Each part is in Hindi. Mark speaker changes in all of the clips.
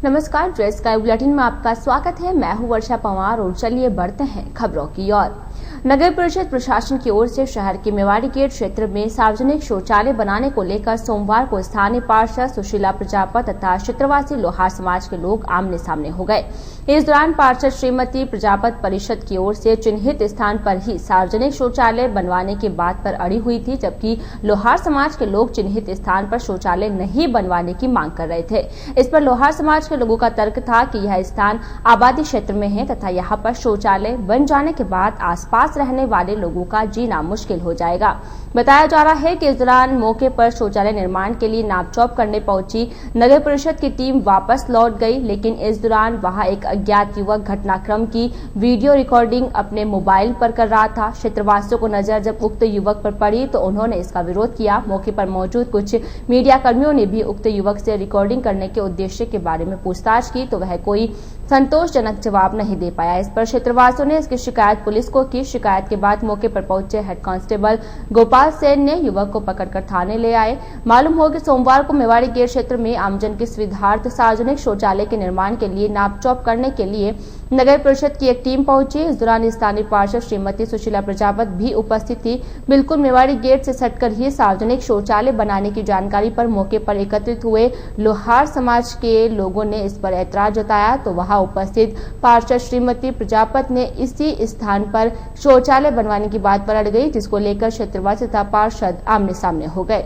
Speaker 1: नमस्कार, ड्रेस स्काई बुलेटिन में आपका स्वागत है। मैं हूं वर्षा पवार और चलिए बढ़ते हैं खबरों की ओर। नगर परिषद प्रशासन की ओर से शहर के मेवाड़ी गेट क्षेत्र में सार्वजनिक शौचालय बनाने को लेकर सोमवार को स्थानीय पार्षद सुशीला प्रजापत तथा क्षेत्रवासी लोहार समाज के लोग आमने सामने हो गए। इस दौरान पार्षद श्रीमती प्रजापत परिषद की ओर से चिन्हित स्थान पर ही सार्वजनिक शौचालय बनवाने की बात पर अड़ी हुई थी, जबकि लोहार समाज के लोग चिन्हित स्थान पर शौचालय नहीं बनवाने की मांग कर रहे थे। इस पर लोहार समाज के लोगों का तर्क था कि यह स्थान आबादी क्षेत्र में है तथा यहाँ पर शौचालय बन जाने के बाद आसपास रहने वाले लोगों का जीना मुश्किल हो जाएगा। बताया जा रहा है कि इस दौरान मौके पर शौचालय निर्माण के लिए नापचौप करने पहुंची नगर परिषद की टीम वापस लौट गई, लेकिन इस दौरान वहां एक अज्ञात युवक घटनाक्रम की वीडियो रिकॉर्डिंग अपने मोबाइल पर कर रहा था। क्षेत्रवासियों को नजर जब उक्त युवक पर पड़ी तो उन्होंने इसका विरोध किया। मौके पर मौजूद कुछ मीडिया कर्मियों ने भी उक्त युवक से रिकॉर्डिंग करने के उद्देश्य के बारे में पूछताछ की तो वह कोई संतोषजनक जवाब नहीं दे पाया। इस पर क्षेत्रवासियों ने इसकी शिकायत पुलिस को की। शिकायत के बाद मौके पर पहुंचे हेड कांस्टेबल गोपाल सेन ने युवक को पकड़कर थाने ले आए। मालूम हो कि सोमवार को मेवाड़ी गेट क्षेत्र में आमजन के सुविधार्थ सार्वजनिक शौचालय के निर्माण के लिए नापचौप करने के लिए नगर परिषद की एक टीम पहुंची। इस दौरान स्थानीय पार्षद श्रीमती सुशीला प्रजापत भी उपस्थित थी। बिल्कुल मेवाड़ी गेट से सटकर ही सार्वजनिक शौचालय बनाने की जानकारी पर मौके पर एकत्रित हुए लोहार समाज के लोगों ने इस पर ऐतराज जताया तो वहां उपस्थित पार्षद श्रीमती प्रजापत ने इसी स्थान पर शौचालय बनवाने की बात पर अड़ गई, जिसको लेकर क्षेत्रवासी तथा पार्षद आमने सामने हो गए।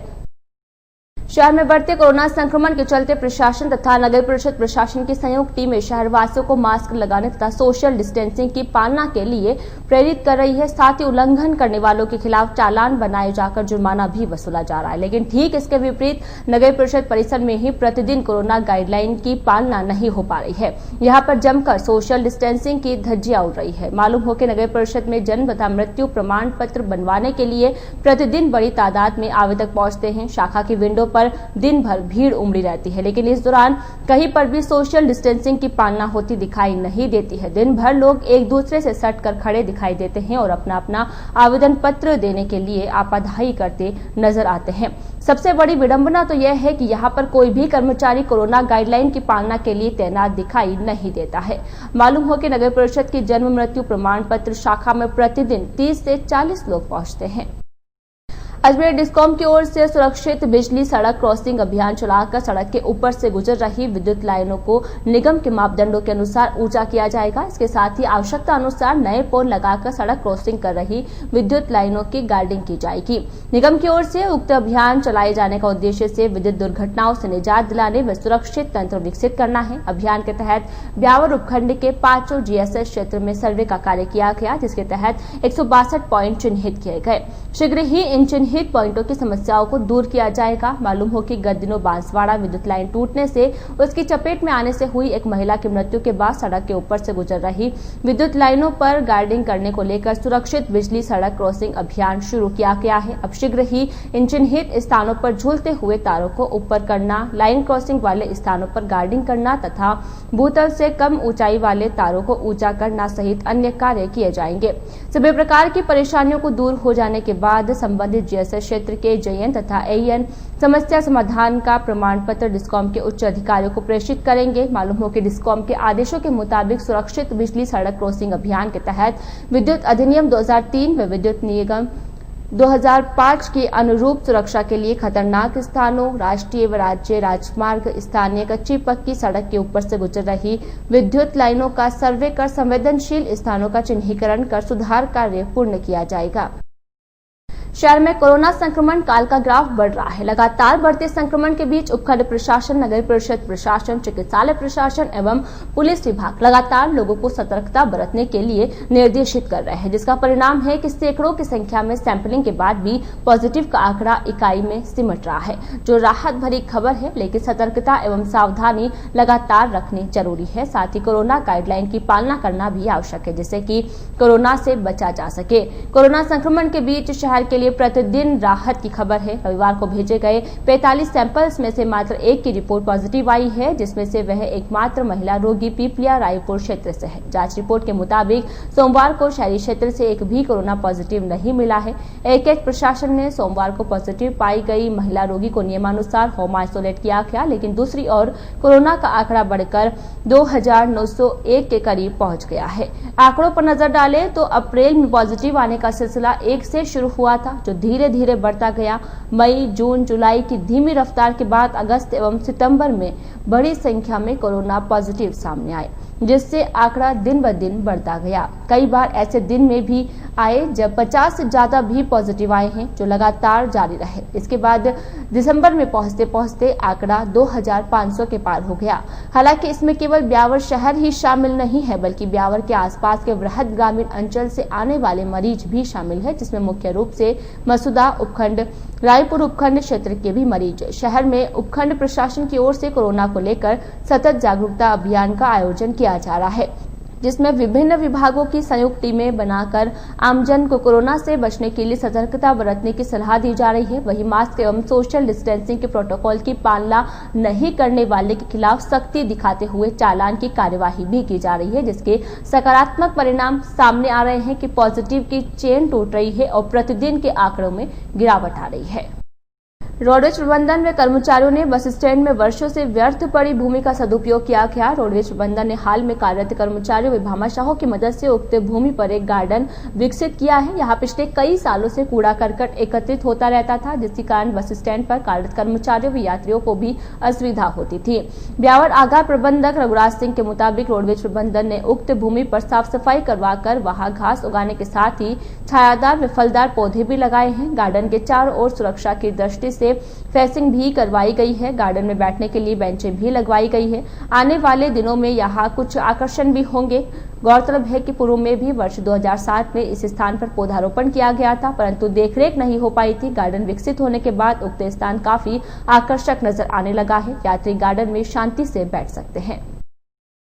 Speaker 1: शहर में बढ़ते कोरोना संक्रमण के चलते प्रशासन तथा नगर परिषद प्रशासन की संयुक्त टीमें शहरवासियों को मास्क लगाने तथा सोशल डिस्टेंसिंग की पालना के लिए प्रेरित कर रही है। साथ ही उल्लंघन करने वालों के खिलाफ चालान बनाए जाकर जुर्माना भी वसूला जा रहा है। लेकिन ठीक इसके विपरीत नगर परिषद परिसर में ही प्रतिदिन कोरोना गाइडलाइन की पालना नहीं हो पा रही है। यहाँ पर जमकर सोशल डिस्टेंसिंग की धज्जियां उड़ रही है। मालूम हो कि नगर परिषद में जन्म तथा मृत्यु प्रमाण पत्र बनवाने के लिए प्रतिदिन बड़ी तादाद में आवेदक पहुंचते हैं। शाखा की विंडो पर दिन भर भीड़ उमड़ी रहती है, लेकिन इस दौरान कहीं पर भी सोशल डिस्टेंसिंग की पालना होती दिखाई नहीं देती है। दिन भर लोग एक दूसरे से सट कर खड़े दिखाई देते हैं और अपना अपना आवेदन पत्र देने के लिए आपाधाई करते नजर आते हैं। सबसे बड़ी विडंबना तो यह है कि यहाँ पर कोई भी कर्मचारी कोरोना गाइडलाइन की पालना के लिए तैनात दिखाई नहीं देता है। मालूम हो कि नगर परिषद की जन्म मृत्यु प्रमाण पत्र शाखा में प्रतिदिन 30 से 40 लोग पहुंचते हैं। अजमेर डिस्कॉम की ओर से सुरक्षित बिजली सड़क क्रॉसिंग अभियान चलाकर सड़क के ऊपर से गुजर रही विद्युत लाइनों को निगम के मापदंडों के अनुसार ऊंचा किया जाएगा। इसके साथ ही आवश्यकता अनुसार नए पोल लगाकर सड़क क्रॉसिंग कर रही विद्युत लाइनों की गार्डिंग की जाएगी। निगम की ओर से उक्त अभियान चलाए जाने का उद्देश्य से विद्युत दुर्घटनाओं से निजात दिलाने व सुरक्षित तंत्र विकसित करना है। अभियान के तहत ब्यावर उपखंड के 5 जीएसएस क्षेत्र में सर्वे का कार्य किया गया, जिसके तहत 162 पॉइंट चिन्हित किए गए। शीघ्र ही इन चिन्हित पॉइंटों की समस्याओं को दूर किया जाएगा। मालूम हो कि गत दिनों बांसवाड़ा विद्युत लाइन टूटने से उसकी चपेट में आने से हुई एक महिला की मृत्यु के बाद सड़क के ऊपर से गुजर रही विद्युत लाइनों पर गार्डिंग करने को लेकर सुरक्षित बिजली सड़क क्रॉसिंग अभियान शुरू किया गया है। अब शीघ्र ही इन चिन्हित स्थानों पर झूलते हुए तारों को ऊपर करना, लाइन क्रॉसिंग वाले स्थानों पर गार्डिंग करना तथा भूतल से कम ऊंचाई वाले तारों को ऊंचा करना सहित अन्य कार्य किए जाएंगे। सभी प्रकार की परेशानियों को दूर हो जाने के बाद संबंधित जीएसएस क्षेत्र के जेएन तथा एएन समस्या समाधान का प्रमाण पत्र डिस्कॉम के उच्च अधिकारियों को प्रेषित करेंगे। मालूम हो कि डिस्कॉम के आदेशों के मुताबिक सुरक्षित बिजली सड़क क्रॉसिंग अभियान के तहत विद्युत अधिनियम 2003 व विद्युत निगम 2005 के अनुरूप सुरक्षा के लिए खतरनाक स्थानों, राष्ट्रीय व राज्य राजमार्ग, स्थानीय कच्ची पक्की सड़क के ऊपर से गुजर रही विद्युत लाइनों का सर्वे कर संवेदनशील स्थानों का चिन्हीकरण कर सुधार कार्य पूर्ण किया जाएगा। शहर में कोरोना संक्रमण काल का ग्राफ बढ़ रहा है। लगातार बढ़ते संक्रमण के बीच उपखंड प्रशासन, नगर परिषद प्रशासन, चिकित्सालय प्रशासन एवं पुलिस विभाग लगातार लोगों को सतर्कता बरतने के लिए निर्देशित कर रहे हैं, जिसका परिणाम है कि सैकड़ों की संख्या में सैंपलिंग के बाद भी पॉजिटिव का आंकड़ा इकाई में सिमट रहा है, जो राहत भरी खबर है। लेकिन सतर्कता एवं सावधानी लगातार रखनी जरूरी है। साथ ही कोरोना गाइडलाइन की पालना करना भी आवश्यक है, जिससे कि कोरोना से बचा जा सके। कोरोना संक्रमण के बीच शहर के लिए लिए प्रतिदिन राहत की खबर है। रविवार को भेजे गए 45 सैंपल्स में से मात्र एक की रिपोर्ट पॉजिटिव आई है, जिसमें से वह एकमात्र महिला रोगी पीपलिया रायपुर क्षेत्र से है। जांच रिपोर्ट के मुताबिक सोमवार को शहरी क्षेत्र से एक भी कोरोना पॉजिटिव नहीं मिला है। एकेएच प्रशासन ने सोमवार को पॉजिटिव पाई गई महिला रोगी को नियमानुसार होम आइसोलेट किया गया, लेकिन दूसरी ओर कोरोना का आंकड़ा बढ़कर 2901 के करीब पहुंच गया है। आंकड़ों पर नजर डालें तो अप्रैल में पॉजिटिव आने का सिलसिला 1 से शुरू हुआ था, जो धीरे धीरे बढ़ता गया। मई, जून, जुलाई की धीमी रफ्तार के बाद अगस्त एवं सितंबर में बड़ी संख्या में कोरोना पॉजिटिव सामने आए, जिससे आंकड़ा दिन ब दिन बढ़ता गया। कई बार ऐसे दिन में भी आए जब 50 से ज्यादा भी पॉजिटिव आए हैं, जो लगातार जारी रहे। इसके बाद दिसंबर में पहुंचते पहुंचते आंकड़ा 2500 के पार हो गया। हालांकि इसमें केवल ब्यावर शहर ही शामिल नहीं है, बल्कि ब्यावर के आसपास के वृहद ग्रामीण अंचल से आने वाले मरीज भी शामिल है, जिसमें मुख्य रूप से मसूदा उपखंड, रायपुर उपखंड क्षेत्र के भी मरीज। शहर में उपखंड प्रशासन की ओर से कोरोना को लेकर सतत जागरूकता अभियान का आयोजन किया जा रहा है, जिसमें विभिन्न विभागों की संयुक्त टीमें बनाकर आमजन को कोरोना से बचने के लिए सतर्कता बरतने की सलाह दी जा रही है। वहीं मास्क एवं सोशल डिस्टेंसिंग के प्रोटोकॉल की पालना नहीं करने वाले के खिलाफ सख्ती दिखाते हुए चालान की कार्यवाही भी की जा रही है, जिसके सकारात्मक परिणाम सामने आ रहे हैं कि पॉजिटिव की चेन टूट रही है और प्रतिदिन के आंकड़ों में गिरावट आ रही है। रोडवेज प्रबंधन व कर्मचारियों ने बस स्टैंड में वर्षों से व्यर्थ पड़ी भूमि का सदुपयोग किया गया। रोडवेज प्रबंधन ने हाल में कार्यरत कर्मचारियों व भामाशाहों की मदद से उक्त भूमि पर एक गार्डन विकसित किया है। यहाँ पिछले कई सालों से कूड़ा करकट एकत्रित होता रहता था, जिसके कारण बस स्टैंड पर कार्यरत कर्मचारियों व यात्रियों को भी असुविधा होती थी। ब्यावर आगार प्रबंधक रघुराज सिंह के मुताबिक रोडवेज प्रबंधन ने उक्त भूमि पर साफ सफाई करवाकर वहां घास उगाने के साथ ही छायादार व फलदार पौधे भी लगाए हैं। गार्डन के चारों ओर सुरक्षा की दृष्टि से फेंसिंग भी करवाई गई है। गार्डन में बैठने के लिए बेंचें भी लगवाई गई है। आने वाले दिनों में यहाँ कुछ आकर्षण भी होंगे। गौरतलब है कि पूर्व में भी वर्ष 2007 में इस स्थान पर पौधारोपण किया गया था, परंतु देखरेख नहीं हो पाई थी। गार्डन विकसित होने के बाद उक्त स्थान काफी आकर्षक नजर आने लगा है। यात्री गार्डन में शांति से बैठ सकते हैं।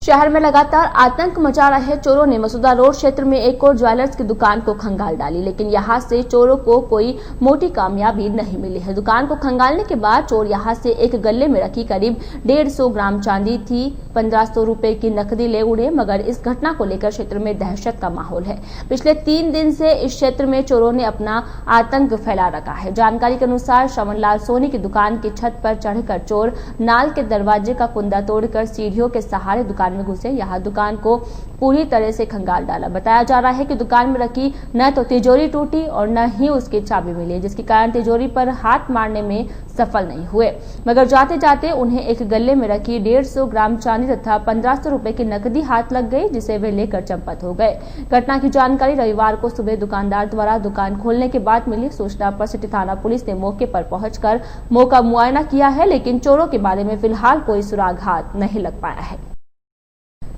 Speaker 1: शहर में लगातार आतंक मचा रहे चोरों ने मसूदा रोड क्षेत्र में एक और ज्वेलर्स की दुकान को खंगाल डाली, लेकिन यहां से चोरों को कोई मोटी कामयाबी नहीं मिली है। दुकान को खंगालने के बाद चोर यहां से एक गले में रखी करीब 150 ग्राम चांदी थी, 1500 रुपए की नकदी ले उड़े। मगर इस घटना को लेकर क्षेत्र में दहशत का माहौल है। पिछले 3 दिन से इस क्षेत्र में चोरों ने अपना आतंक फैला रखा है। जानकारी के अनुसार श्रवणलाल सोनी की दुकान की छत पर चढ़कर चोर नाल के दरवाजे का कुंदा तोड़कर सीढ़ियों के सहारे दुकान में घुसे। यहाँ दुकान को पूरी तरह से खंगाल डाला। बताया जा रहा है कि दुकान में रखी न तो तिजोरी टूटी और न ही उसकी चाबी मिली, जिसके कारण तिजोरी पर हाथ मारने में सफल नहीं हुए। मगर जाते जाते उन्हें एक गले में रखी 150 ग्राम चांदी तथा 1500 रुपए की नकदी हाथ लग गई, जिसे वे लेकर चंपत हो गए। घटना की जानकारी रविवार को सुबह दुकानदार द्वारा दुकान खोलने के बाद मिली। सूचना पर सिटी थाना पुलिस ने मौके पर पहुंचकर मौका मुआयना किया है, लेकिन चोरों के बारे में फिलहाल कोई सुराग हाथ नहीं लग पाया है।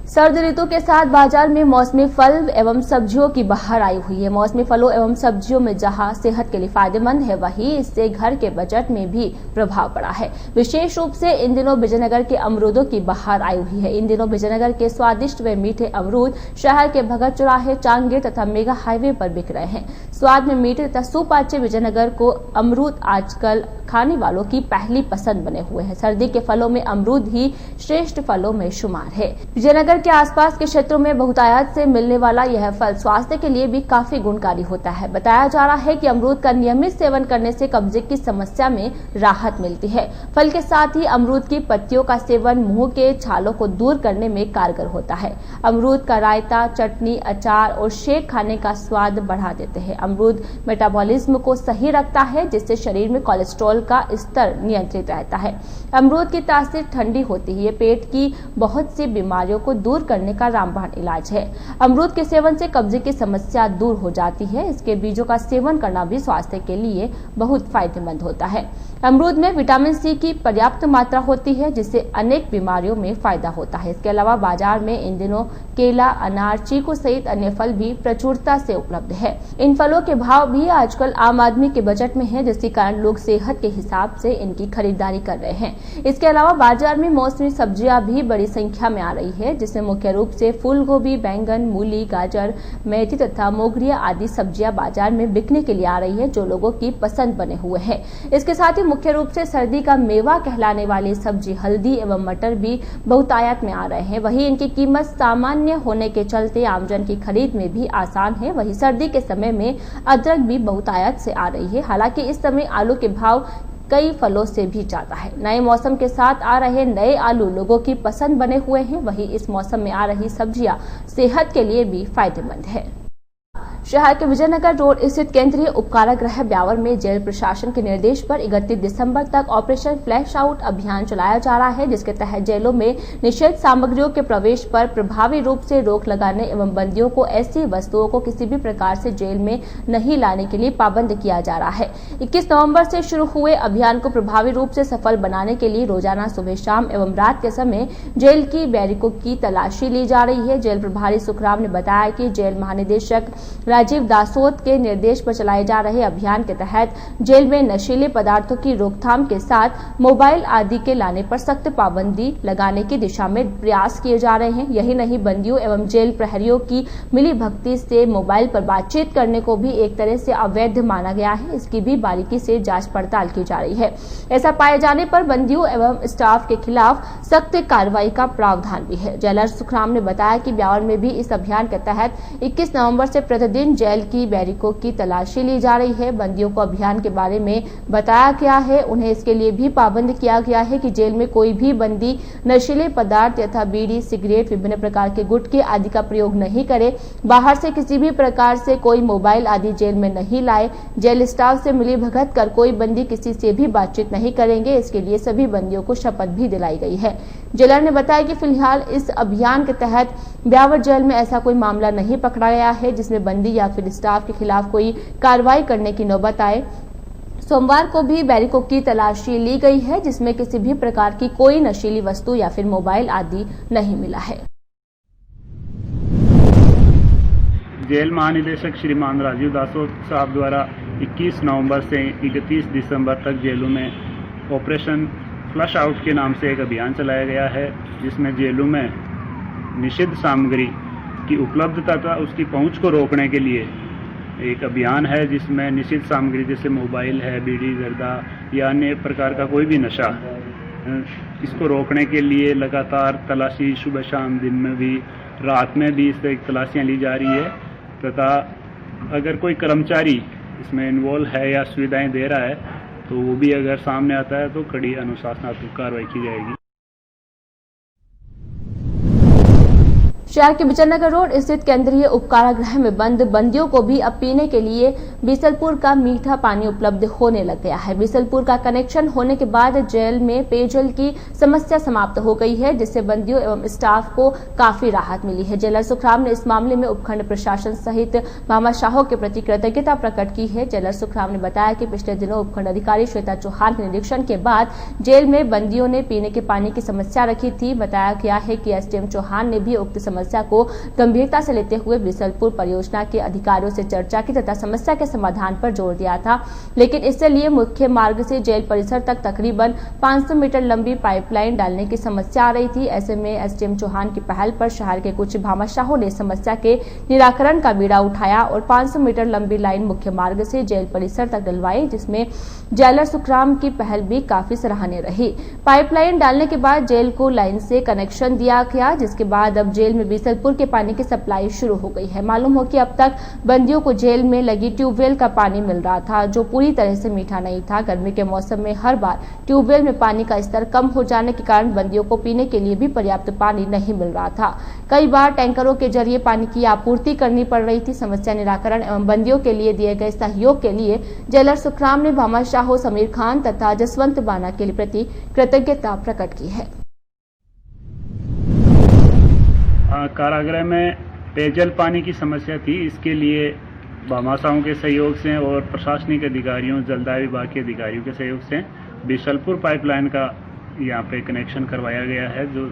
Speaker 1: सर्द ऋतु के साथ बाजार में मौसमी फल एवं सब्जियों की बहार आई हुई है। मौसमी फलों एवं सब्जियों में जहां सेहत के लिए फायदेमंद है, वहीं इससे घर के बजट में भी प्रभाव पड़ा है। विशेष रूप से इन दिनों विजयनगर के अमरूदों की बहार आई हुई है। इन दिनों विजयनगर के स्वादिष्ट व मीठे अमरूद शहर के भगत चौराहे, चांगेर तथा मेगा हाईवे पर बिक रहे हैं। स्वाद में मीठे तथा सुपाच्य विजयनगर को अमरूद आजकल खाने वालों की पहली पसंद बने हुए हैं। सर्दी के फलों में अमरूद ही श्रेष्ठ फलों में शुमार है। विजयनगर के आसपास के क्षेत्रों में बहुतायत से मिलने वाला यह फल स्वास्थ्य के लिए भी काफी गुणकारी होता है। बताया जा रहा है कि अमरूद का नियमित सेवन करने से कब्जे की समस्या में राहत मिलती है। फल के साथ ही अमरूद की पत्तियों का सेवन मुंह के छालों को दूर करने में कारगर होता है। अमरूद का रायता, चटनी, अचार और शेक खाने का स्वाद बढ़ा देते हैं। अमरूद मेटाबॉलिज्म को सही रखता है, जिससे शरीर में कोलेस्ट्रॉल का स्तर नियंत्रित रहता है। अमरूद की तासीर ठंडी होती है। ये पेट की बहुत सी बीमारियों को दूर करने का रामबाण इलाज है। अमरूद के सेवन से कब्जे की समस्या दूर हो जाती है। इसके बीजों का सेवन करना भी स्वास्थ्य के लिए बहुत फायदेमंद होता है। अमरूद में विटामिन सी की पर्याप्त मात्रा होती है, जिससे अनेक बीमारियों में फायदा होता है। इसके अलावा बाजार में इन दिनों केला, अनार, चीकू सहित अन्य फल भी प्रचुरता से उपलब्ध है। इन फलों के भाव भी आजकल आम आदमी के बजट में है, जिसके कारण लोग सेहत के हिसाब से इनकी खरीदारी कर रहे हैं। इसके अलावा बाजार में मौसमी सब्जियां भी बड़ी संख्या में आ रही है, जिसमें मुख्य रूप से फूल गोभी, बैंगन, मूली, गाजर, मेथी तथा मोगरिया आदि सब्जियां बाजार में बिकने के लिए आ रही है, जो लोगों की पसंद बने हुए है। इसके साथ ही मुख्य रूप से सर्दी का मेवा कहलाने वाली सब्जी हल्दी एवं मटर भी बहुतायत में आ रहे हैं। वहीं इनकी कीमत सामान्य होने के चलते आमजन की खरीद में भी आसान है। वहीं सर्दी के समय में अदरक भी बहुतायत से आ रही है। हालांकि इस समय आलू के भाव कई फलों से भी ज्यादा है। नए मौसम के साथ आ रहे नए आलू लोगों की पसंद बने हुए हैं। वहीं इस मौसम में आ रही सब्जियां सेहत के लिए भी फायदेमंद है। शहर के विजयनगर रोड स्थित केंद्रीय उपकारागृह ब्यावर में जेल प्रशासन के निर्देश पर 31 दिसंबर तक ऑपरेशन फ्लैश आउट अभियान चलाया जा रहा है, जिसके तहत जेलों में निषिद्ध सामग्रियों के प्रवेश पर प्रभावी रूप से रोक लगाने एवं बंदियों को ऐसी वस्तुओं को किसी भी प्रकार से जेल में नहीं लाने के लिए पाबंद किया जा रहा है। 21 नवंबर से शुरू हुए अभियान को प्रभावी रूप से सफल बनाने के लिए रोजाना सुबह, शाम एवं रात के समय जेल की बैरिकों की तलाशी ली जा रही है। जेल प्रभारी सुखराम ने बताया कि जेल महानिदेशक राजीव दासोत के निर्देश पर चलाए जा रहे अभियान के तहत जेल में नशीले पदार्थों की रोकथाम के साथ मोबाइल आदि के लाने पर सख्त पाबंदी लगाने की दिशा में प्रयास किए जा रहे हैं। यही नहीं, बंदियों एवं जेल प्रहरियों की मिली भगती से मोबाइल पर बातचीत करने को भी एक तरह से अवैध माना गया है। इसकी भी बारीकी से जांच पड़ताल की जा रही है। ऐसा पाए जाने पर बंदियों एवं स्टाफ के खिलाफ सख्त कार्रवाई का प्रावधान भी है। जेलर सुखराम ने बताया कि ब्यावर में भी इस अभियान के तहत 21 नवंबर से प्रतिदिन जेल की बैरिकों की तलाशी ली जा रही है। बंदियों को अभियान के बारे में बताया गया है। उन्हें इसके लिए भी पाबंद किया गया है कि जेल में कोई भी बंदी नशीले पदार्थ तथा बीड़ी, सिगरेट, विभिन्न प्रकार के गुटखे आदि का प्रयोग नहीं करे। बाहर से किसी भी प्रकार से कोई मोबाइल आदि जेल में नहीं लाए। जेल स्टाफ से मिली भगत कर कोई बंदी किसी से भी बातचीत नहीं करेंगे। इसके लिए सभी बंदियों को शपथ भी दिलाई गई है। जेलर ने बताया कि फिलहाल इस अभियान के तहत ब्यावर जेल में ऐसा कोई मामला नहीं पकड़ा गया है जिसमें बंदी या फिर स्टाफ के खिलाफ कोई कार्रवाई करने की नौबत आए। सोमवार को भी बैरिकों की तलाशी ली गई है, जिसमें किसी भी प्रकार की कोई नशीली वस्तु या फिर मोबाइल आदि नहीं मिला है।
Speaker 2: जेल महानिदेशक श्रीमान राजीव दासोत साहब द्वारा 21 नवंबर से 31 दिसंबर तक जेलों में ऑपरेशन फ्लश आउट के नाम से एक अभियान चलाया गया है, जिसमें जेलों में निषिद्ध सामग्री की उपलब्धता तथा उसकी पहुंच को रोकने के लिए एक अभियान है, जिसमें निषिद्ध सामग्री जैसे मोबाइल है, बीड़ी, जर्दा या अन्य प्रकार का कोई भी नशा, इसको रोकने के लिए लगातार तलाशी सुबह शाम, दिन में भी, रात में भी इस तरह की तलाशियाँ ली जा रही है। तथा अगर कोई कर्मचारी इसमें इन्वॉल्व है या सुविधाएं दे रहा है तो वो भी अगर सामने आता है तो कड़ी अनुशासनात्मक कार्रवाई की जाएगी।
Speaker 1: शहर के विजयनगर रोड स्थित केंद्रीय उपकारागृह में बंद बंदियों को भी अब पीने के लिए बीसलपुर का मीठा पानी उपलब्ध होने लग गया है। बीसलपुर का कनेक्शन होने के बाद जेल में पेयजल की समस्या समाप्त हो गई है, जिससे बंदियों एवं स्टाफ को काफी राहत मिली है। जेलर सुखराम ने इस मामले में उपखंड प्रशासन सहित भामाशाहों के प्रति कृतज्ञता प्रकट की है। जेलर सुखराम ने बताया कि पिछले दिनों उपखंड अधिकारी श्वेता चौहान के निरीक्षण के बाद जेल में बंदियों ने पीने के पानी की समस्या रखी थी। बताया गया है कि एसडीएम चौहान ने भी उक्त समस्या को गंभीरता से लेते हुए बीसलपुर परियोजना के अधिकारियों से चर्चा की तथा समस्या के समाधान पर जोर दिया था, लेकिन इससे लिए मुख्य मार्ग से जेल परिसर तक तकरीबन 500 मीटर लंबी पाइपलाइन डालने की समस्या आ रही थी। ऐसे में एसडीएम चौहान की पहल पर शहर के कुछ भामाशाहों ने समस्या के निराकरण का बीड़ा उठाया और 500 मीटर लंबी लाइन मुख्य मार्ग से जेल परिसर तक डलवाई, जिसमें जेलर सुखराम की पहल भी काफी सराहनीय रही। पाइपलाइन डालने के बाद जेल को लाइन से कनेक्शन दिया गया, जिसके बाद अब जेल में बीसलपुर के पानी की सप्लाई शुरू हो गई है। मालूम हो कि अब तक बंदियों को जेल में लगी ट्यूबवेल का पानी मिल रहा था, जो पूरी तरह से मीठा नहीं था। गर्मी के मौसम में हर बार ट्यूबवेल में पानी का स्तर कम हो जाने के कारण बंदियों को पीने के लिए भी पर्याप्त पानी नहीं मिल रहा था। कई बार टैंकरों के जरिए पानी की आपूर्ति करनी पड़ रही थी। समस्या निराकरण एवं बंदियों के लिए दिए गए सहयोग के लिए जेलर सुखराम ने भामाशाहों समीर खान तथा जसवंत बाना के प्रति कृतज्ञता प्रकट की है।
Speaker 2: कारागृह में पेयजल पानी की समस्या थी, इसके लिए भामाशाहों के सहयोग से और प्रशासनिक अधिकारियों, जलदाय विभाग के अधिकारियों के सहयोग से बिशलपुर पाइपलाइन का यहाँ पे कनेक्शन करवाया गया है, जो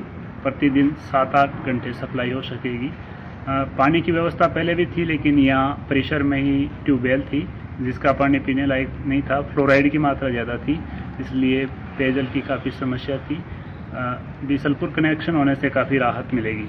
Speaker 2: प्रतिदिन 7-8 घंटे सप्लाई हो सकेगी। पानी की व्यवस्था पहले भी थी, लेकिन यहाँ परिसर में ही ट्यूबवेल थी जिसका पानी पीने लायक नहीं था, फ्लोराइड की मात्रा ज़्यादा थी, इसलिए पेयजल की काफ़ी समस्या थी। बिशलपुर कनेक्शन होने से काफ़ी राहत मिलेगी।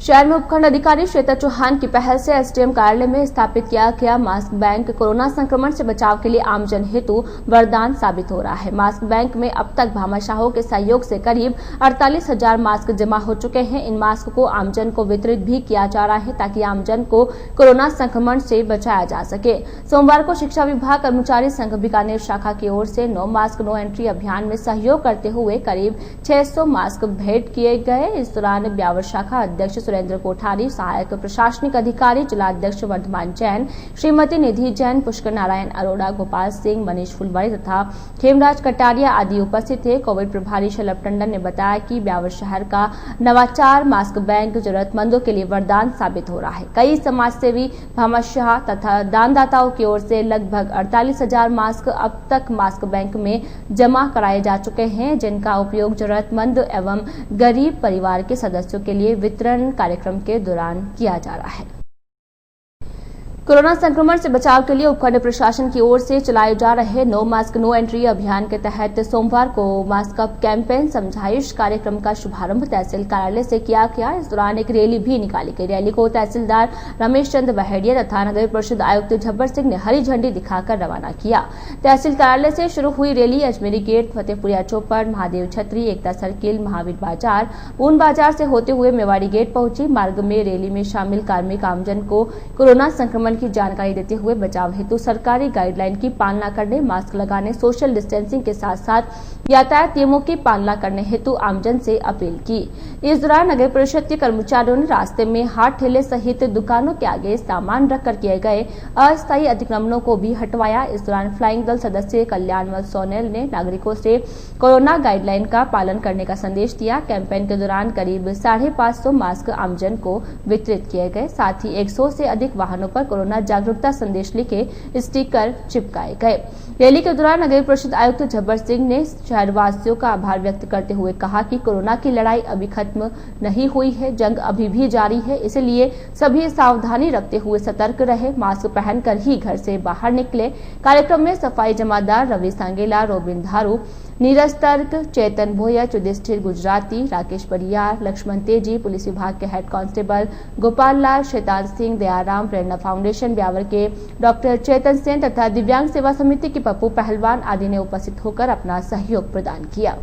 Speaker 1: शहर में उपखंड अधिकारी श्वेता चौहान की पहल से एसडीएम कार्यालय में स्थापित किया गया मास्क बैंक कोरोना संक्रमण से बचाव के लिए आमजन हेतु वरदान साबित हो रहा है। मास्क बैंक में अब तक भामाशाहों के सहयोग से करीब 48,000 मास्क जमा हो चुके हैं। इन मास्क को आमजन को वितरित भी किया जा रहा है ताकि आमजन को कोरोना संक्रमण से बचाया जा सके। सोमवार को शिक्षा विभाग कर्मचारी संघ बीकानेर शाखा की ओर से नो मास्क नो एंट्री अभियान में सहयोग करते हुए करीब 600 मास्क भेंट किए गए। इस दौरान ब्यावर शाखा अध्यक्ष सुरेंद्र कोठारी, सहायक प्रशासनिक अधिकारी जिलाध्यक्ष वर्धमान जैन, श्रीमती निधि जैन, पुष्कर नारायण अरोड़ा, गोपाल सिंह, मनीष फुलवाड़ी तथा खेमराज कटारिया आदि उपस्थित थे। कोविड प्रभारी शलभ टंडन ने बताया कि ब्यावर शहर का नवाचार मास्क बैंक जरूरतमंदों के लिए वरदान साबित हो रहा है। कई समाजसेवी, भामाशाह तथा दानदाताओं की ओर से लगभग 48,000 मास्क अब तक मास्क बैंक में जमा कराए जा चुके हैं, जिनका उपयोग जरूरतमंद एवं गरीब परिवार के सदस्यों के लिए वितरण कार्यक्रम के दौरान किया जा रहा है। कोरोना संक्रमण से बचाव के लिए उपखंड प्रशासन की ओर से चलाए जा रहे नो मास्क नो एंट्री अभियान के तहत सोमवार को मास्क अप कैंपेन समझाइश कार्यक्रम का शुभारंभ तहसील कार्यालय से किया गया। इस दौरान एक रैली भी निकाली गई। रैली को तहसीलदार रमेश चंद्र बहेड़िया तथा नगर परिषद आयुक्त झब्बर सिंह ने हरी झंडी दिखाकर रवाना किया। तहसील कार्यालय से शुरू हुई रैली अजमेरी गेट, फतेहपुरिया चौपड़, महादेव छतरी, एकता सर्किल, महावीर बाजार, पून बाजार से होते हुए मेवाड़ी गेट पहुंची। मार्ग में रैली में शामिल कार्मिक आमजन को कोरोना संक्रमण की जानकारी देते हुए बचाव हेतु सरकारी गाइडलाइन की पालना करने, मास्क लगाने, सोशल डिस्टेंसिंग के साथ साथ यातायात नियमों की पालना करने हेतु आमजन से अपील की। इस दौरान नगर परिषद के कर्मचारियों ने रास्ते में हाट ठेले सहित दुकानों के आगे सामान रखकर किए गए अस्थायी अतिक्रमणों को भी हटवाया। इस दौरान फ्लाइंग दल सदस्य कल्याणवल सोनेल ने नागरिकों से कोरोना गाइडलाइन का पालन करने का संदेश दिया। कैंपेन के दौरान करीब 550 मास्क आमजन को वितरित किए गए। साथ ही 100 से अधिक वाहनों पर कोरोना जागरूकता संदेश लिखे स्टिकर चिपकाए गए। रैली के दौरान नगर परिषद आयुक्त झब्बर सिंह ने शहरवासियों का आभार व्यक्त करते हुए कहा कि कोरोना की लड़ाई अभी खत्म नहीं हुई है, जंग अभी भी जारी है, इसलिए सभी सावधानी रखते हुए सतर्क रहे, मास्क पहनकर ही घर से बाहर निकले। कार्यक्रम में सफाई जमादार रवि सांगेला, रोबिन धारू, नीरज तर्क, चेतन भोया, युधिष्ठिर गुजराती, राकेश परियार, लक्ष्मण तेजी, पुलिस विभाग के हेड कांस्टेबल गोपाल लाल, शैतान सिंह, दयाराम, प्रेरणा फाउंडेशन ब्यावर के डॉक्टर चेतन सेन तथा दिव्यांग सेवा समिति के पप्पू पहलवान आदि ने उपस्थित होकर अपना सहयोग प्रदान किया।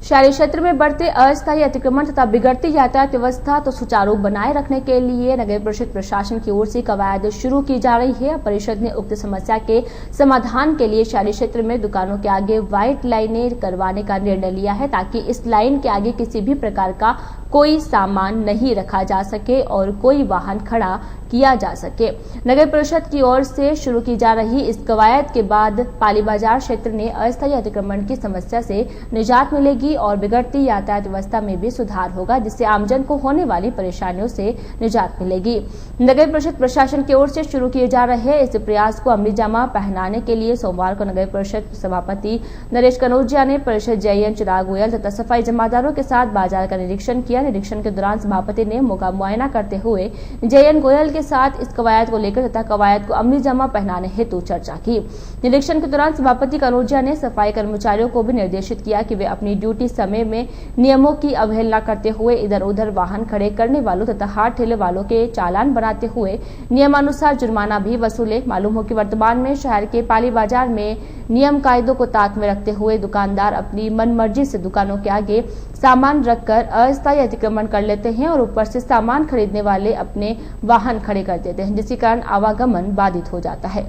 Speaker 1: शहरी क्षेत्र में बढ़ते अस्थायी अतिक्रमण तथा बिगड़ती यातायात व्यवस्था तो सुचारू बनाए रखने के लिए नगर परिषद प्रशासन की ओर से कवायद शुरू की जा रही है। परिषद ने उक्त समस्या के समाधान के लिए शहरी क्षेत्र में दुकानों के आगे व्हाइट लाइनें करवाने का निर्णय लिया है ताकि इस लाइन के आगे किसी भी प्रकार का कोई सामान नहीं रखा जा सके और कोई वाहन खड़ा किया जा सके। नगर परिषद की ओर से शुरू की जा रही इस कवायद के बाद पाली बाजार क्षेत्र में अस्थायी अतिक्रमण की समस्या से निजात मिलेगी और बिगड़ती यातायात व्यवस्था में भी सुधार होगा, जिससे आमजन को होने वाली परेशानियों से निजात मिलेगी। नगर परिषद प्रशासन की ओर से शुरू किए जा रहे इस प्रयास को अमली जामा पहनाने के लिए सोमवार को नगर परिषद सभापति नरेश कनौजिया ने परिषद जेएन चिराग गोयल तथा सफाई जमादारों के साथ बाजार का निरीक्षण किया। निरीक्षण के दौरान सभापति ने मौका मुआयना करते हुए जेएन गोयल के साथ इस कवायद को लेकर तथा कवायद को अमली जामा पहनाने हेतु चर्चा की। निरीक्षण के दौरान सभापति कनौजिया ने सफाई कर्मचारियों को भी निर्देशित किया कि वे अपनी ड्यूटी समय में नियमों की अवहेलना करते हुए इधर उधर वाहन खड़े करने वालों तथा हाट ठेले वालों के चालान बनाते हुए नियमानुसार जुर्माना भी वसूले। मालूम हो कि वर्तमान में शहर के पाली बाजार में नियम कायदों को ताक में रखते हुए दुकानदार अपनी मनमर्जी से दुकानों के आगे सामान रखकर अस्थायी अतिक्रमण कर लेते हैं और ऊपर से सामान खरीदने वाले अपने वाहन खड़े कर देते हैं, जिसके कारण आवागमन बाधित हो जाता है।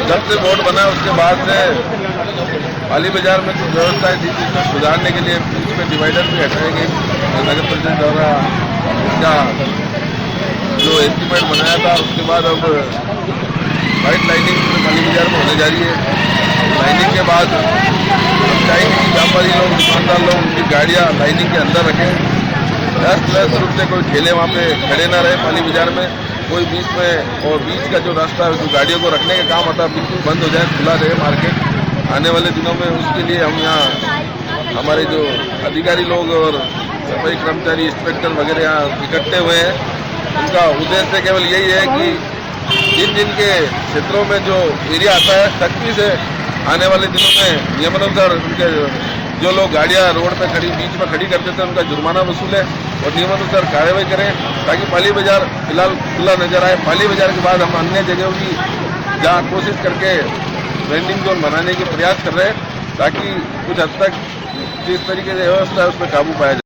Speaker 3: जब से बोर्ड बना उसके बाद से पाली बाजार में कुछ व्यवस्था थी जिसको सुधारने के लिए बीच में डिवाइडर भी हटाए गए। नगर परिषद द्वारा इसका जो एस्टीमेट बनाया था उसके बाद अब वाइट लाइनिंग पाली बाजार में होने जा रही है। लाइनिंग के बाद हम चाहेंगे कि व्यापारी लोग, दुकानदार लोग उनकी गाड़ियाँ लाइनिंग के अंदर रखें अस्त रूप से कोई ठेले वहाँ पे खड़े ना रहे पाली बाजार में, कोई बीच में, और बीच का जो रास्ता है जो गाड़ियों को रखने का काम होता है बिल्कुल बंद हो जाए, खुला रहे मार्केट आने वाले दिनों में। उसके लिए हम यहाँ हमारे जो अधिकारी लोग और सफाई कर्मचारी, इंस्पेक्टर वगैरह यहाँ इकट्ठे हुए हैं। उनका उद्देश्य केवल यही है कि जिन जिन के क्षेत्रों में जो एरिया आता है सख्ती से आने वाले दिनों में नियमानुसार उनके जो लोग गाड़ियाँ रोड पे खड़ी बीच में खड़ी करते थे उनका जुर्माना वसूलें और नियमानुसार कार्रवाई करें, ताकि पाली बाजार फिलहाल खुला नजर आए। पाली बाजार के बाद हम अन्य जगहों की जहाँ कोशिश करके वेंडिंग जोन बनाने के प्रयास कर रहे हैं, ताकि कुछ हद तक जिस तरीके से व्यवस्था है उस पर काबू पाया जाए।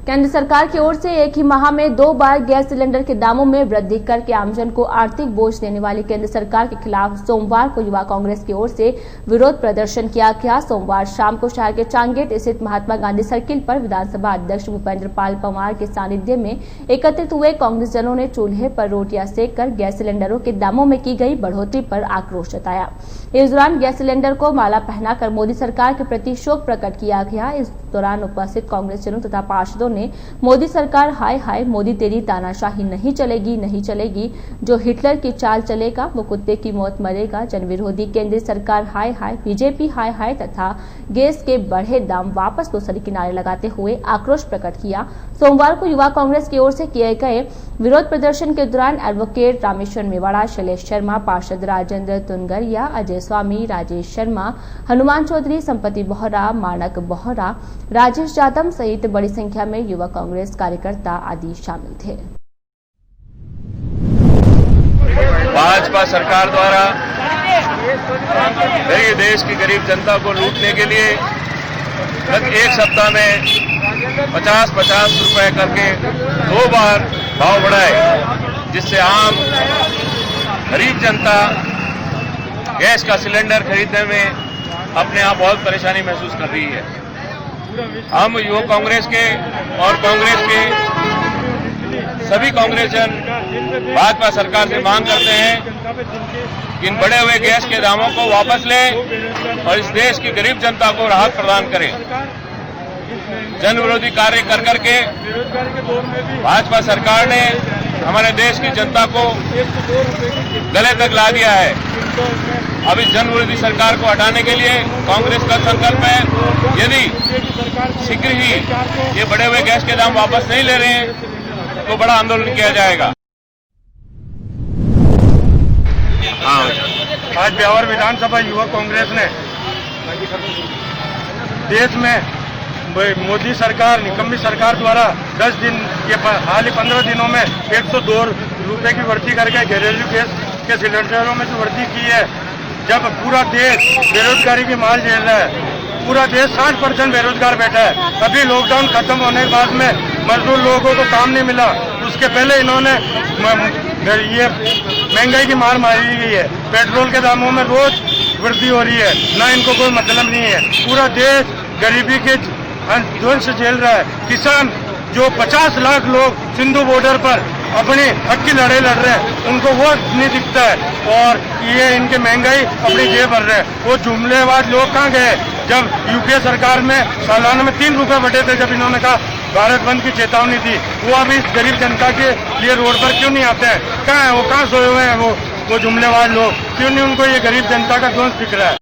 Speaker 1: केंद्र सरकार की ओर से एक ही माह में 2 बार गैस सिलेंडर के दामों में वृद्धि करके आमजन को आर्थिक बोझ देने वाली केंद्र सरकार के खिलाफ सोमवार को युवा कांग्रेस की ओर से विरोध प्रदर्शन किया गया। सोमवार शाम को शहर के चांगेट स्थित महात्मा गांधी सर्किल पर विधानसभा अध्यक्ष भूपेंद्र पाल पंवार के सानिध्य में एकत्रित हुए कांग्रेस जनों ने चूल्हे पर रोटियां सेक कर गैस सिलेंडरों के दामों में की गई बढ़ोतरी पर आक्रोश जताया। इस दौरान गैस सिलेंडर को माला पहनाकर मोदी सरकार के प्रति शोक प्रकट किया गया। इस दौरान उपस्थित कांग्रेस जनों तथा पार्षदों ने मोदी सरकार हाय हाय मोदी तेरी तानाशाही नहीं चलेगी, नहीं चलेगी, जो हिटलर की चाल चलेगा वो कुत्ते की मौत मरेगा, जन विरोधी केंद्रीय सरकार हाय हाय, बीजेपी हाय हाय तथा गैस के बढ़े दाम वापस लो सरी किनारे लगाते हुए आक्रोश प्रकट किया। सोमवार को युवा कांग्रेस की ओर से किए गए विरोध प्रदर्शन के दौरान एडवोकेट रामेश्वर मेवाड़ा, शैलेश शर्मा, पार्षद राजेंद्र तुनगरिया, अजय स्वामी, राजेश शर्मा, हनुमान चौधरी, संपत्ति बोहरा, मानक बोहरा, राजेश जादव सहित बड़ी संख्या में युवा कांग्रेस कार्यकर्ता आदि शामिल थे।
Speaker 4: भाजपा सरकार द्वारा मेरे देश की गरीब जनता को लूटने के लिए गत एक सप्ताह में 50-50 रुपए करके 2 बार भाव बढ़ाए, जिससे आम गरीब जनता गैस का सिलेंडर खरीदने में अपने आप बहुत परेशानी महसूस कर रही है। हम युवा कांग्रेस के और कांग्रेस के सभी कांग्रेस जन भाजपा सरकार से मांग करते हैं कि इन बढ़े हुए गैस के दामों को वापस लें और इस देश की गरीब जनता को राहत प्रदान करें। जन विरोधी कार्य कर करके भाजपा सरकार ने हमारे देश की जनता को गले तक ला दिया है। अब इस जन विरोधी सरकार को हटाने के लिए कांग्रेस का संकल्प है, यदि शीघ्र ही ये बढ़े हुए गैस के दाम वापस नहीं ले रहे हैं तो बड़ा आंदोलन किया जाएगा।
Speaker 5: आज ब्यावर विधानसभा युवा कांग्रेस ने देश में मोदी सरकार, निकम्मी सरकार द्वारा 10 दिन के हाल ही 15 दिनों में 102 रुपए की वृद्धि करके घरेलू गैस के सिलेंडरों में जो वृद्धि की है, जब पूरा देश बेरोजगारी की मार झेल रहा है, पूरा देश 60% बेरोजगार बैठा है। अभी लॉकडाउन खत्म होने के बाद में मजदूर लोगों को काम नहीं मिला, उसके पहले इन्होंने ये महंगाई की मार मारी गई है। पेट्रोल के दामों में रोज वृद्धि हो रही है, ना इनको कोई मतलब नहीं है। पूरा देश गरीबी के ध्वंस झेल रहा है। किसान जो 50 लाख लोग सिंधु बॉर्डर पर अपनी हक की लड़ाई लड़ रहे हैं, उनको वो नहीं दिखता है, और ये इनके महंगाई अपनी जेब भर रहे हैं। वो जुमलेबाज लोग कहाँ गए जब यूपीए सरकार में सालाना में 3 रुपए बढ़े थे, जब इन्होंने कहा भारत बंद की चेतावनी थी। वो अभी गरीब जनता के लिए रोड पर क्यों नहीं आते हैं? कहाँ है वो? कहाँ सोए हुए हैं वो जुमलेबाज लोग? क्यों नहीं उनको ये गरीब जनता का ध्वंस दिख रहा है?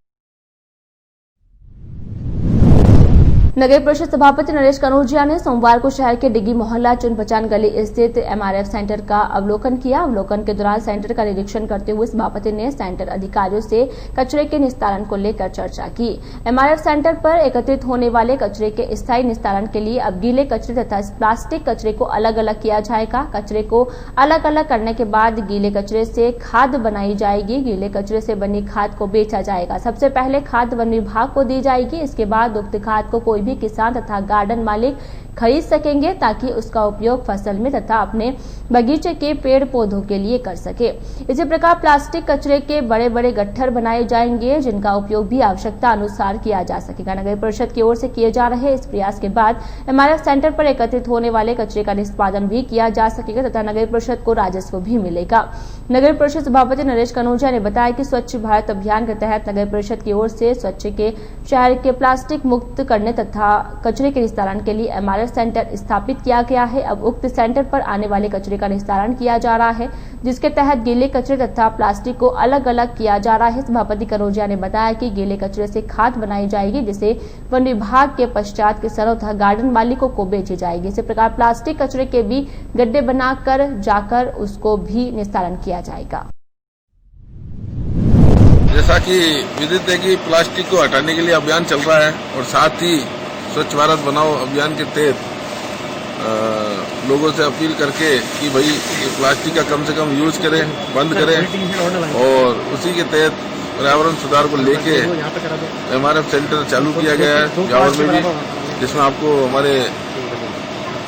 Speaker 1: नगर परिषद सभापति नरेश कनौजिया ने सोमवार को शहर के डिग्गी मोहल्ला चुन पहचान गली स्थित एमआरएफ सेंटर का अवलोकन किया। अवलोकन के दौरान सेंटर का निरीक्षण करते हुए सभापति ने सेंटर अधिकारियों से कचरे के निस्तारण को लेकर चर्चा की। एमआरएफ सेंटर पर एकत्रित होने वाले कचरे के स्थायी निस्तारण के लिए अब गीले कचरे तथा प्लास्टिक कचरे को अलग अलग किया जाएगा। कचरे को अलग अलग करने के बाद गीले कचरे से खाद बनाई जाएगी। गीले कचरे से बनी खाद को बेचा जाएगा। सबसे पहले खाद वन विभाग को दी जाएगी। इसके बाद उक्त खाद को कोई भी किसान तथा गार्डन मालिक खरीद सकेंगे ताकि उसका उपयोग फसल में तथा अपने बगीचे के पेड़ पौधों के लिए कर सके। इसी प्रकार प्लास्टिक कचरे के बड़े बड़े गट्ठर बनाए जाएंगे जिनका उपयोग भी आवश्यकता अनुसार किया जा सकेगा। नगर परिषद की ओर से किए जा रहे इस प्रयास के बाद MRF सेंटर पर एकत्रित होने वाले कचरे का निष्पादन भी किया जा सकेगा तथा नगर परिषद को राजस्व भी मिलेगा। नगर परिषद सभापति नरेश कनौजिया ने बताया कि स्वच्छ भारत अभियान के तहत नगर परिषद की ओर से स्वच्छ के शहर के प्लास्टिक मुक्त करने तथा कचरे के निस्तारण के लिए MRF सेंटर स्थापित किया गया है। अब उक्त सेंटर पर आने वाले कचरे का निस्तारण किया जा रहा है जिसके तहत गीले कचरे तथा प्लास्टिक को अलग अलग किया जा रहा है। सभापति कनौजिया ने बताया कि गीले कचरे से खाद बनाई जाएगी जिसे वन विभाग के पश्चात किसानों तथा गार्डन मालिकों को बेची जाएगी। इसी प्रकार प्लास्टिक कचरे के भी गड्ढे बनाकर जाकर उसको भी निस्तारण किया जाएगा।
Speaker 3: जैसा कि विदित है कि प्लास्टिक को हटाने के लिए अभियान चल रहा है और साथ ही स्वच्छ भारत बनाओ अभियान के तहत लोगों से अपील करके कि भाई ये प्लास्टिक का कम से कम यूज करें, बंद करें और उसी के तहत पर्यावरण सुधार को लेके MRF सेंटर चालू किया गया है जावर में भी, जिसमें आपको हमारे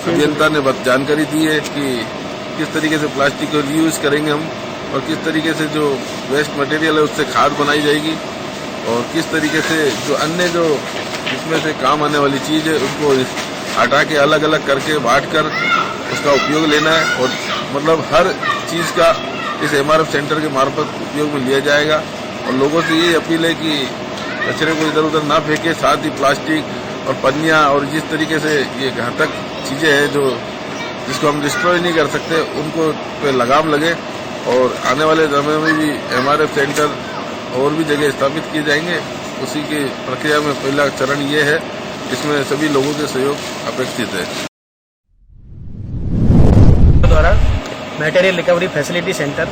Speaker 3: अभियंता ने जानकारी दी है कि किस तरीके से प्लास्टिक को रीयूज करेंगे हम और किस तरीके से जो वेस्ट मटेरियल है उससे खाद बनाई जाएगी और किस तरीके से जो अन्य जो इसमें से काम आने वाली चीज़ है उसको हटा के अलग अलग करके बांट कर उसका उपयोग लेना है और मतलब हर चीज़ का इस MRF सेंटर के मार्फत उपयोग में लिया जाएगा। और लोगों से ये अपील है कि कचरे को इधर उधर ना फेंके, साथ ही प्लास्टिक और पन्नियाँ और जिस तरीके से ये घातक चीज़ें हैं जो जिसको हम डिस्ट्रॉय नहीं कर सकते उनको पे लगाम लगे और आने वाले समय में भी MRF सेंटर और भी जगह स्थापित किए जाएंगे। उसी की प्रक्रिया में पहला चरण ये है, इसमें सभी लोगों के सहयोग अपेक्षित है।
Speaker 6: द्वारा मटेरियल रिकवरी फैसिलिटी सेंटर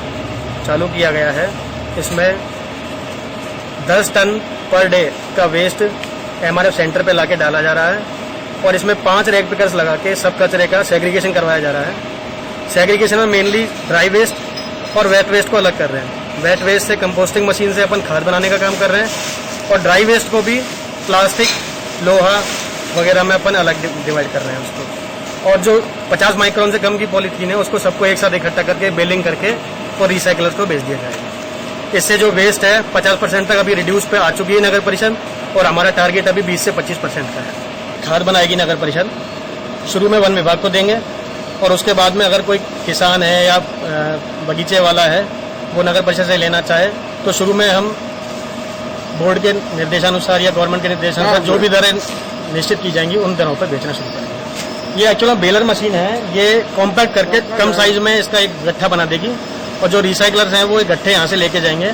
Speaker 6: चालू किया गया है। इसमें 10 टन पर डे का वेस्ट MRF सेंटर पे लाके डाला जा रहा है और इसमें 5 रैक पिकर्स लगा के सब कचरे का सेग्रीगेशन करवाया जा रहा है। सेग्रीगेशन में मेनली ड्राई वेस्ट और वेट वेस्ट को अलग कर रहे हैं। वेट वेस्ट से कंपोस्टिंग मशीन से अपन खाद बनाने का काम कर रहे हैं और ड्राई वेस्ट को भी प्लास्टिक, लोहा वगैरह में अपन अलग डिवाइड कर रहे हैं उसको। और जो 50 माइक्रोन से कम की पॉलीथीन है उसको सबको एक साथ इकट्ठा करके बेलिंग करके और रिसाइकलर्स को बेच दिया जाएगा। इससे जो वेस्ट है 50% तक अभी रिड्यूस पे आ चुकी है नगर परिषद और हमारा टारगेट अभी 20 से 25% का है। खाद बनाएगी नगर परिषद, शुरू में वन विभाग को देंगे और उसके बाद में अगर कोई किसान है या बगीचे वाला है वो नगर परिषद से लेना चाहे तो शुरू में हम बोर्ड के निर्देशानुसार या गवर्नमेंट के निर्देशानुसार जो भी दरें निश्चित की जाएंगी उन दरों पर बेचना शुरू करेंगे। ये एक्चुअली बेलर मशीन है, ये कॉम्पैक्ट करके कम साइज में इसका एक गट्ठा बना देगी और जो रिसाइकलर्स हैं वो एक गट्ठे यहाँ से लेके जाएंगे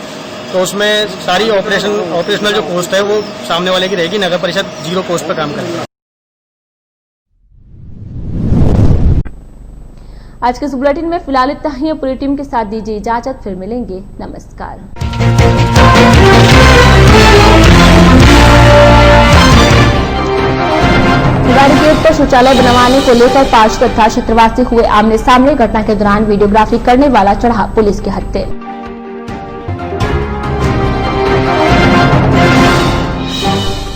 Speaker 6: तो उसमें सारी ऑपरेशनल जो कॉस्ट है वो सामने वाले की रहेगी। नगर परिषद 0 कॉस्ट पर काम करेगी।
Speaker 1: आज के इस बुलेटिन में फिलहाल इतना ही। पूरी टीम के साथ दीजिए इजाजत, फिर मिलेंगे। नमस्कार। भिवाड़ी गेट पर शौचालय बनवाने को लेकर पार्षद तथा क्षेत्रवासी हुए आमने सामने। घटना के दौरान वीडियोग्राफी करने वाला चढ़ा पुलिस के हत्थे।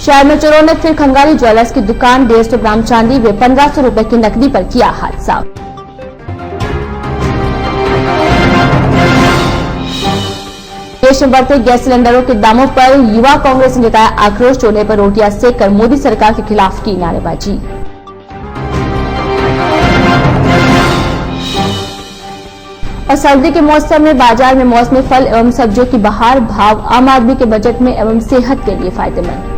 Speaker 1: शहर में चोरों ने फिर खंगाली ज्वेलर्स की दुकान 150 ग्राम चांदी व 1500 रुपए की नकदी पर किया हादसा। देश में बढ़ते गैस सिलेंडरों के दामों पर युवा कांग्रेस ने जताया आक्रोश। चूल्हे पर रोटियां सेक कर मोदी सरकार के खिलाफ की नारेबाजी। और सर्दी के मौसम में बाजार में मौसमी फल एवं सब्जियों की बहार, भाव आम आदमी के बजट में एवं सेहत के लिए फायदेमंद।